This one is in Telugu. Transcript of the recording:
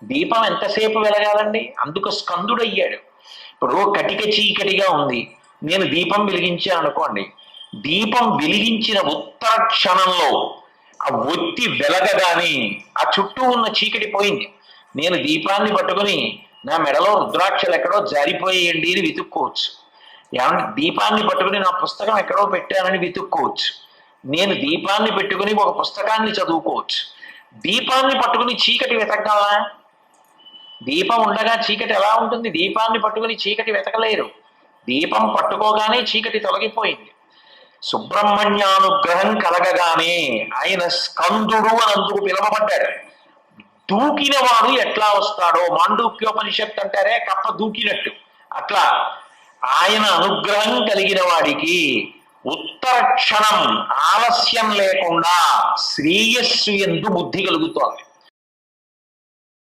దీపం ఎంతసేపు వెలగాలండి? అందుకు స్కందుడయ్యాడు. ఇప్పుడు కటిక చీకటిగా ఉంది, నేను దీపం వెలిగించాను అనుకోండి, దీపం వెలిగించిన ఉత్తర క్షణంలో ఆ ఒత్తి వెలగగానే ఆ చుట్టూ ఉన్న చీకటి పోయింది. నేను దీపాన్ని పట్టుకుని నా మెడలో రుద్రాక్షలు ఎక్కడో జారిపోయేయండి అని వెతుక్కోవచ్చు. ఏమంటే దీపాన్ని పట్టుకుని నా పుస్తకం ఎక్కడో పెట్టానని వెతుక్కోవచ్చు. నేను దీపాన్ని పెట్టుకుని ఒక పుస్తకాన్ని చదువుకోవచ్చు. దీపాన్ని పట్టుకుని చీకటి వెతకగలనా? దీపం ఉండగా చీకటి ఎలా ఉంటుంది? దీపాన్ని పట్టుకుని చీకటి వెతకలేరు. దీపం పట్టుకోగానే చీకటి తొలగిపోయింది. సుబ్రహ్మణ్యానుగ్రహం కలగగానే ఆయన స్కందుడు అని అందుకు పిలువబడ్డాడు. దూకిన వాడు ఎట్లా వస్తాడో, మాండూక్యోపనిషత్తు అంటారే కప్ప దూకినట్టు, అట్లా ఆయన అనుగ్రహం కలిగిన వాడికి ఉత్తర క్షణం ఆలస్యం లేకుండా శ్రేయస్సు ఎందు బుద్ధి కలుగుతోంది.